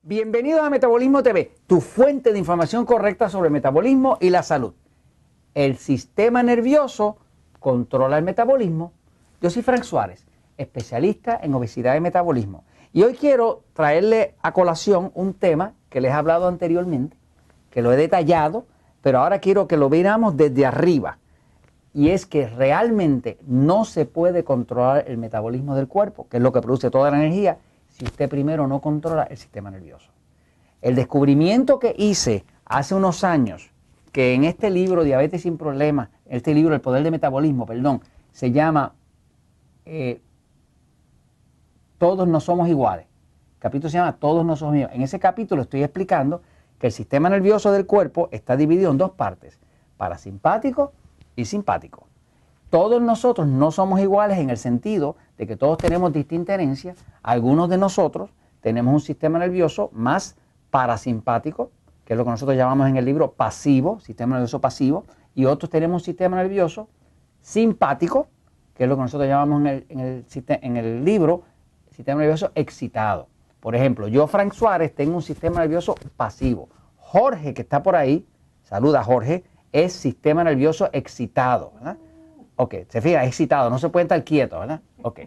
Bienvenidos a Metabolismo TV, tu fuente de información correcta sobre el metabolismo y la salud. El sistema nervioso controla el metabolismo. Yo soy Frank Suárez, especialista en obesidad y metabolismo. Y hoy quiero traerle a colación un tema que les he hablado anteriormente, que lo he detallado, pero ahora quiero que lo veamos desde arriba. Y es que realmente no se puede controlar el metabolismo del cuerpo, que es lo que produce toda la energía, si usted primero no controla el sistema nervioso. El descubrimiento que hice hace unos años, que en este libro, Diabetes sin Problemas, este libro, El Poder del Metabolismo, se llama Todos no somos iguales. El capítulo se llama Todos no somos iguales. En ese capítulo estoy explicando que el sistema nervioso del cuerpo está dividido en dos partes, parasimpático y simpático. Todos nosotros no somos iguales en el sentido de que todos tenemos distinta herencia. Algunos de nosotros tenemos un sistema nervioso más parasimpático, que es lo que nosotros llamamos en el libro pasivo, sistema nervioso pasivo, y otros tenemos un sistema nervioso simpático, que es lo que nosotros llamamos en el libro sistema nervioso excitado. Por ejemplo, yo, Frank Suárez, tengo un sistema nervioso pasivo. Jorge, que está por ahí, saluda Jorge, es sistema nervioso excitado, ¿verdad? Ok, se fija, excitado, no se puede estar quieto, ¿verdad? Ok.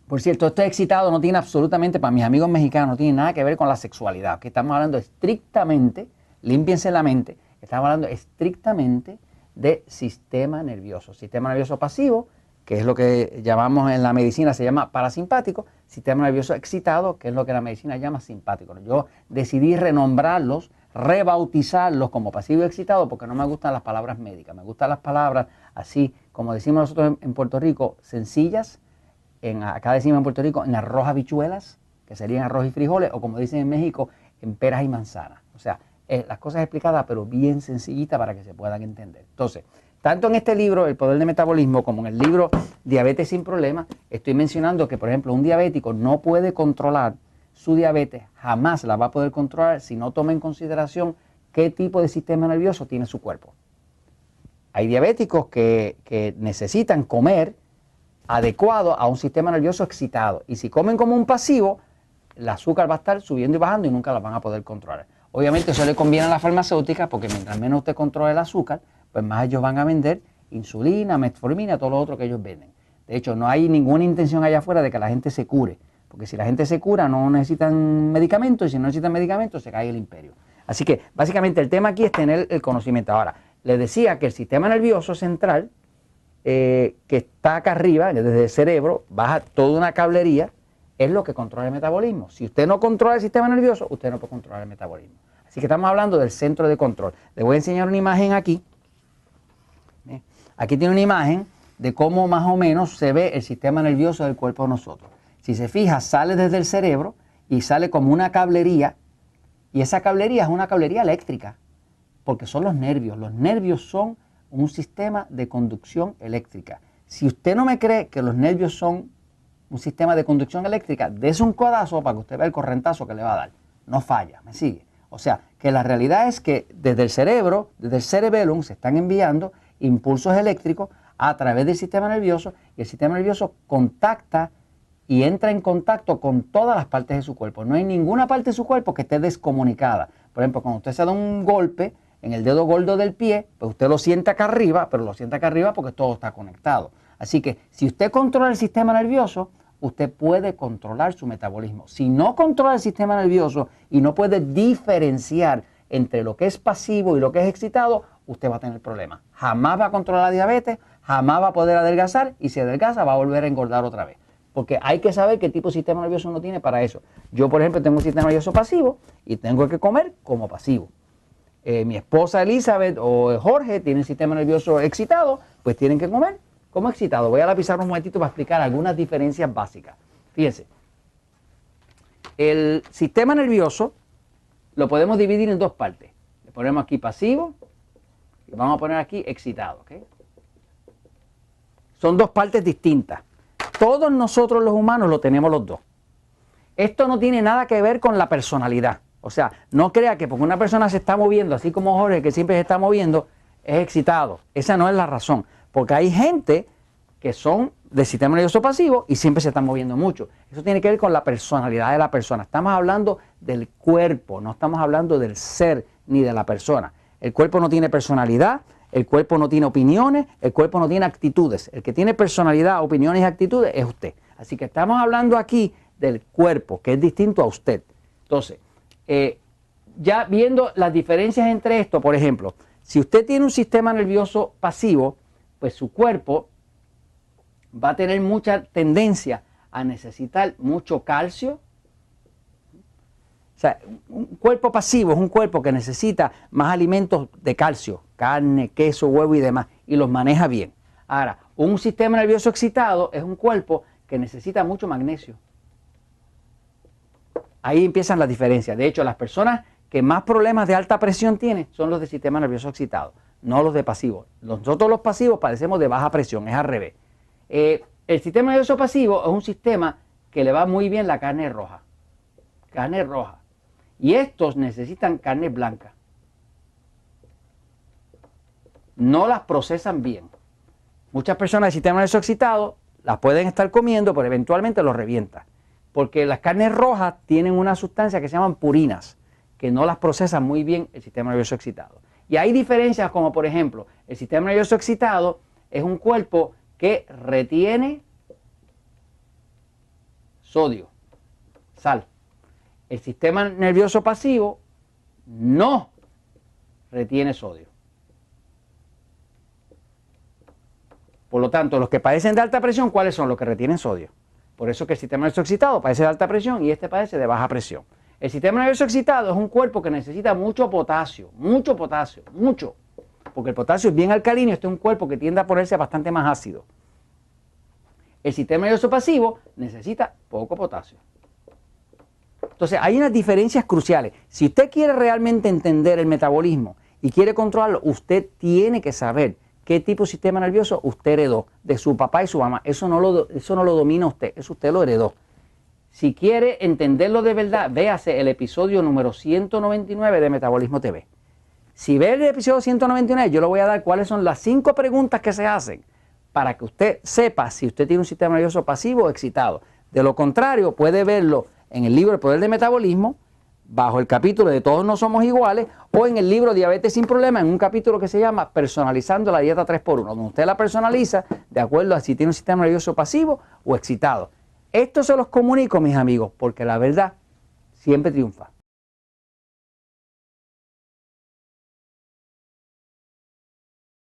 Por cierto, esto excitado no tiene absolutamente, para mis amigos mexicanos, no tiene nada que ver con la sexualidad. ¿Okay? Estamos hablando estrictamente, límpiense la mente, estamos hablando estrictamente de sistema nervioso. Sistema nervioso pasivo, que es lo que llamamos en la medicina, se llama parasimpático. Sistema nervioso excitado, que es lo que la medicina llama simpático. Yo decidí renombrarlos, rebautizarlos como pasivo y excitado porque no me gustan las palabras médicas. Me gustan las palabras así, como decimos nosotros en Puerto Rico, sencillas. Acá decimos en Puerto Rico, en arroz habichuelas, que serían arroz y frijoles, o como dicen en México, en peras y manzanas. O sea, las cosas explicadas, pero bien sencillitas para que se puedan entender. Entonces, tanto en este libro, El Poder del Metabolismo, como en el libro Diabetes sin Problemas, estoy mencionando que, por ejemplo, un diabético no puede controlar su diabetes, jamás la va a poder controlar si no toma en consideración qué tipo de sistema nervioso tiene su cuerpo. Hay diabéticos que necesitan comer adecuado a un sistema nervioso excitado. Y si comen como un pasivo, el azúcar va a estar subiendo y bajando y nunca la van a poder controlar. Obviamente eso le conviene a las farmacéuticas porque mientras menos usted controle el azúcar, pues más ellos van a vender insulina, metformina, todo lo otro que ellos venden. De hecho, no hay ninguna intención allá afuera de que la gente se cure. Porque si la gente se cura, no necesitan medicamentos, y si no necesitan medicamentos, se cae el imperio. Así que, básicamente, el tema aquí es tener el conocimiento. Ahora, les decía que el sistema nervioso central, que está acá arriba, desde el cerebro, baja toda una cablería, es lo que controla el metabolismo. Si usted no controla el sistema nervioso, usted no puede controlar el metabolismo. Así que estamos hablando del centro de control. Les voy a enseñar una imagen aquí. Aquí tiene una imagen de cómo más o menos se ve el sistema nervioso del cuerpo de nosotros. Si se fija, sale desde el cerebro y sale como una cablería, y esa cablería es una cablería eléctrica, porque son los nervios. Los nervios son un sistema de conducción eléctrica. Si usted no me cree que los nervios son un sistema de conducción eléctrica, dése un codazo para que usted vea el correntazo que le va a dar. No falla, ¿me sigue? O sea, que la realidad es que desde el cerebro, desde el cerebellum, se están enviando impulsos eléctricos a través del sistema nervioso, y el sistema nervioso contacta y entra en contacto con todas las partes de su cuerpo. No hay ninguna parte de su cuerpo que esté descomunicada. Por ejemplo, cuando usted se da un golpe en el dedo gordo del pie, pues usted lo siente acá arriba, pero lo siente acá arriba porque todo está conectado. Así que si usted controla el sistema nervioso, usted puede controlar su metabolismo. Si no controla el sistema nervioso y no puede diferenciar entre lo que es pasivo y lo que es excitado, usted va a tener problemas. Jamás va a controlar la diabetes, jamás va a poder adelgazar, y si adelgaza va a volver a engordar otra vez. Porque hay que saber qué tipo de sistema nervioso uno tiene para eso. Yo, por ejemplo, tengo un sistema nervioso pasivo y tengo que comer como pasivo. Mi esposa Elizabeth o Jorge tienen sistema nervioso excitado, pues tienen que comer como excitado. Voy a la pizarra un momentito para explicar algunas diferencias básicas. Fíjense, el sistema nervioso lo podemos dividir en dos partes. Le ponemos aquí pasivo y vamos a poner aquí excitado. ¿Okay? Son dos partes distintas. Todos nosotros los humanos lo tenemos los dos. Esto no tiene nada que ver con la personalidad. O sea, no crea que porque una persona se está moviendo, así como Jorge, que siempre se está moviendo, es excitado. Esa no es la razón. Porque hay gente que son del sistema nervioso pasivo y siempre se están moviendo mucho. Eso tiene que ver con la personalidad de la persona. Estamos hablando del cuerpo, no estamos hablando del ser ni de la persona. El cuerpo no tiene personalidad, el cuerpo no tiene opiniones, el cuerpo no tiene actitudes. El que tiene personalidad, opiniones y actitudes es usted. Así que estamos hablando aquí del cuerpo, que es distinto a usted. Entonces, ya viendo las diferencias entre esto, por ejemplo, si usted tiene un sistema nervioso pasivo, pues su cuerpo va a tener mucha tendencia a necesitar mucho calcio. O sea, un cuerpo pasivo es un cuerpo que necesita más alimentos de calcio, carne, queso, huevo y demás, y los maneja bien. Ahora, un sistema nervioso excitado es un cuerpo que necesita mucho magnesio. Ahí empiezan las diferencias. De hecho, las personas que más problemas de alta presión tienen son los de sistema nervioso excitado, no los de pasivo. Nosotros los pasivos padecemos de baja presión, es al revés. El sistema nervioso pasivo es un sistema que le va muy bien la carne roja. Carne roja. Y estos necesitan carne blanca. No las procesan bien. Muchas personas del sistema nervioso excitado las pueden estar comiendo, pero eventualmente los revienta. Porque las carnes rojas tienen una sustancia que se llaman purinas, que no las procesa muy bien el sistema nervioso excitado. Y hay diferencias como, por ejemplo, el sistema nervioso excitado es un cuerpo que retiene sodio, sal. El sistema nervioso pasivo no retiene sodio. Por lo tanto, los que padecen de alta presión, ¿cuáles son? Los que retienen sodio. Por eso que el sistema nervioso excitado padece de alta presión y este padece de baja presión. El sistema nervioso excitado es un cuerpo que necesita mucho potasio, mucho, porque el potasio es bien alcalino y este es un cuerpo que tiende a ponerse bastante más ácido. El sistema nervioso pasivo necesita poco potasio. Entonces, hay unas diferencias cruciales. Si usted quiere realmente entender el metabolismo y quiere controlarlo, usted tiene que saber qué tipo de sistema nervioso usted heredó de su papá y su mamá. Eso no lo domina usted, eso usted lo heredó. Si quiere entenderlo de verdad, véase el episodio número 199 de Metabolismo TV. Si ve el episodio 199, yo le voy a dar cuáles son las 5 preguntas que se hacen para que usted sepa si usted tiene un sistema nervioso pasivo o excitado. De lo contrario, puede verlo en el libro El Poder del Metabolismo, bajo el capítulo de Todos no somos iguales, o en el libro Diabetes sin Problemas, en un capítulo que se llama Personalizando la dieta 3x1, donde usted la personaliza de acuerdo a si tiene un sistema nervioso pasivo o excitado. Esto se los comunico, mis amigos, porque la verdad siempre triunfa.